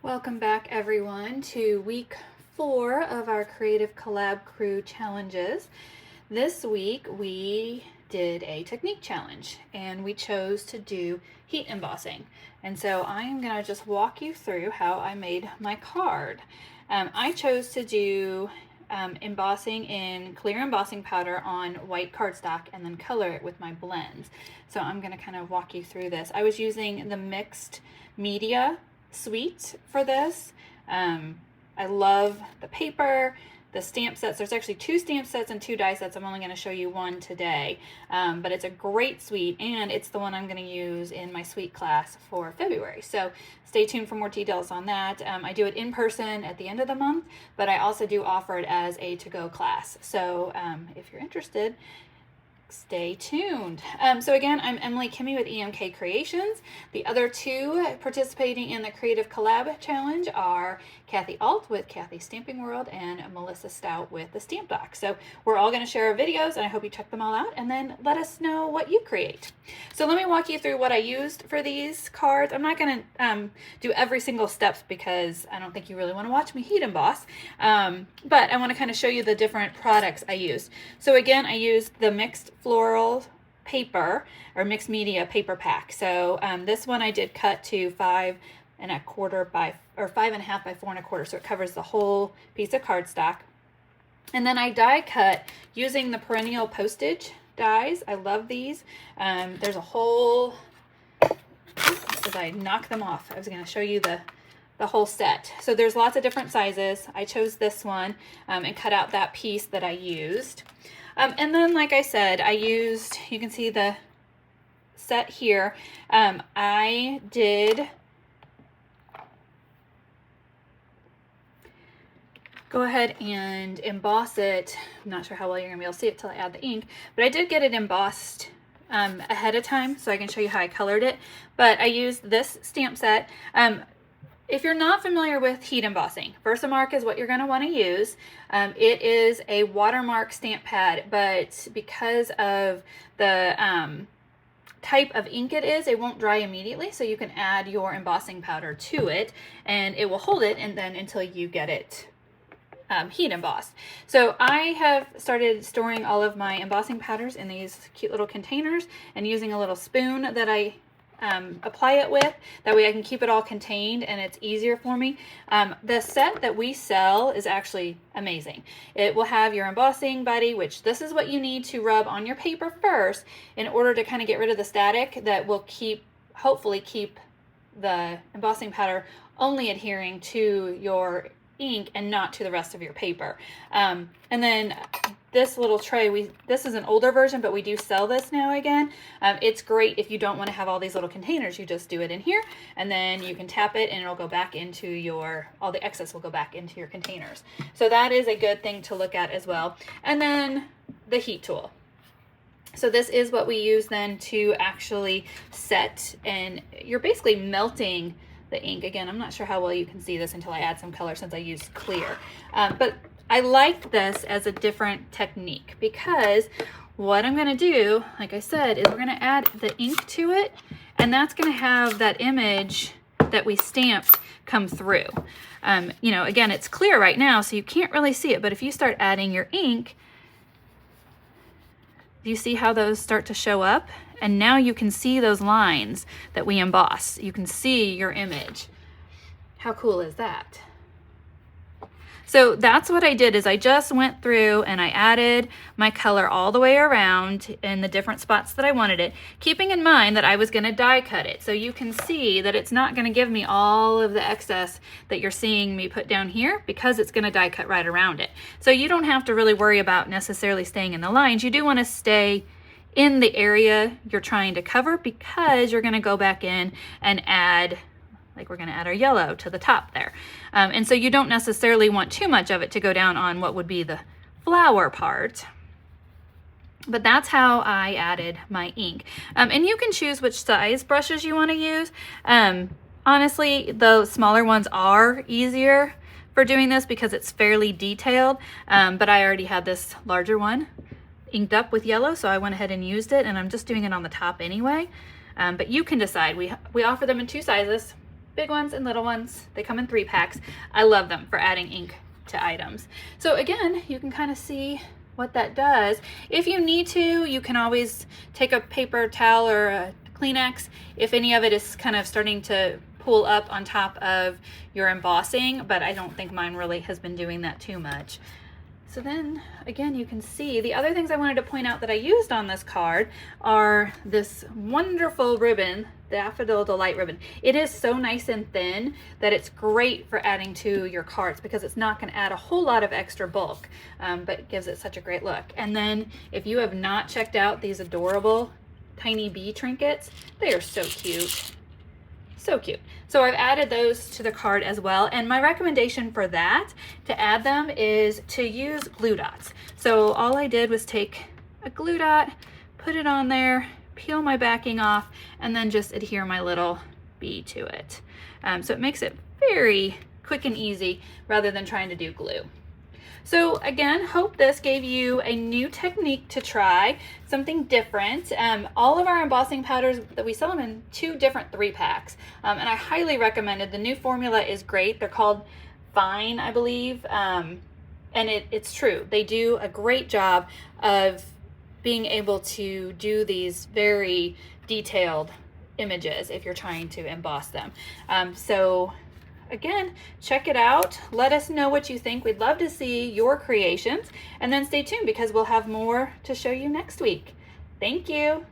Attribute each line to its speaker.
Speaker 1: Welcome back everyone to week 4 of our Creative Colab Crew challenges. This week we did a technique challenge and we chose to do heat embossing. And so I am going to just walk you through how I made my card. I chose to do embossing in clear embossing powder on white cardstock and then color it with my blends. So I'm going to kind of walk you through this. I was using the mixed media suite for this. I love the paper, the stamp sets. There's actually 2 stamp sets and 2 die sets. I'm only going to show you one today, but it's a great suite and it's the one I'm going to use in my suite class for February. So stay tuned for more details on that. I do it in person at the end of the month, but I also do offer it as a to-go class. So if you're interested, stay tuned. So again, I'm Emily Kimmy with EMK Creations. The other 2 participating in the Creative Collab Challenge are Kathy Alt with Kathy's Stamping World and Melissa Stout with the Stamp Doc. So we're all going to share our videos and I hope you check them all out and then let us know what you create. So let me walk you through what I used for these cards. I'm not going to do every single step because I don't think you really want to watch me heat emboss, but I want to kind of show you the different products I used. So again, I used the mixed floral paper or mixed media paper pack. So this one I did cut to 5 1/4 by 5 1/2 by 4 1/4, so it covers the whole piece of cardstock. And then I die cut using the perennial postage dies. I love these. There's a whole, as I knock them off, I was going to show you the whole set. So there's lots of different sizes. I chose this one and cut out that piece that I used. And then, like I said, I used, you can see the set here. I did go ahead and emboss it. I'm not sure how well you're going to be able to see it till I add the ink, but I did get it embossed ahead of time so I can show you how I colored it. But I used this stamp set. If you're not familiar with heat embossing, Versamark is what you're going to want to use. It is a watermark stamp pad, but because of the type of ink it is, it won't dry immediately, so you can add your embossing powder to it and it will hold it and then until you get it heat embossed. So I have started storing all of my embossing powders in these cute little containers and using a little spoon that I apply it with. That way I can keep it all contained and it's easier for me. The set that we sell is actually amazing. It will have your embossing buddy, which this is what you need to rub on your paper first in order to kind of get rid of the static that will hopefully keep the embossing powder only adhering to your ink and not to the rest of your paper. And then this little tray, this is an older version, but we do sell this now again. It's great if you don't want to have all these little containers. You just do it in here and then you can tap it and it'll go back into all the excess will go back into your containers. So that is a good thing to look at as well. And then the heat tool. So this is what we use then to actually set, and you're basically melting the ink. Again, I'm not sure how well you can see this until I add some color since I used clear. But I like this as a different technique because what I'm going to do, like I said, is we're going to add the ink to it, and that's going to have that image that we stamped come through. You know, again, it's clear right now, so you can't really see it, but if you start adding your ink, do you see how those start to show up? And now you can see those lines that we emboss. You can see your image. How cool is that? So that's what I did, is I just went through and I added my color all the way around in the different spots that I wanted it, keeping in mind that I was going to die cut it. So you can see that it's not going to give me all of the excess that you're seeing me put down here because it's going to die cut right around it. So you don't have to really worry about necessarily staying in the lines. You do want to stay in the area you're trying to cover because you're going to go back in and add, like we're going to add our yellow to the top there. And so you don't necessarily want too much of it to go down on what would be the flower part. But that's how I added my ink. And you can choose which size brushes you want to use. Honestly, the smaller ones are easier for doing this because it's fairly detailed. But I already had this larger one inked up with yellow, so I went ahead and used it, and I'm just doing it on the top anyway. But you can decide. We offer them in 2 sizes. big ones and little ones. They come in 3-packs. I love them for adding ink to items. So again, you can kind of see what that does. If you need to, you can always take a paper towel or a Kleenex if any of it is kind of starting to pull up on top of your embossing, but I don't think mine really has been doing that too much. So then again, you can see the other things I wanted to point out that I used on this card are this wonderful ribbon, the Daffodil Delight ribbon. It is so nice and thin that it's great for adding to your cards because it's not going to add a whole lot of extra bulk, but it gives it such a great look. And then if you have not checked out these adorable tiny bee trinkets, they are so cute. So cute. So I've added those to the card as well, and my recommendation for that, to add them, is to use glue dots. So all I did was take a glue dot, put it on there, peel my backing off, and then just adhere my little bee to it. So it makes it very quick and easy rather than trying to do glue. So again, hope this gave you a new technique to try, something different. All of our embossing powders, that we sell them in 2 different 3-packs, and I highly recommend it. The new formula is great. They're called Fine, I believe, and it's true. They do a great job of being able to do these very detailed images if you're trying to emboss them. So again, check it out. Let us know what you think. We'd love to see your creations. And then stay tuned because we'll have more to show you next week. Thank you.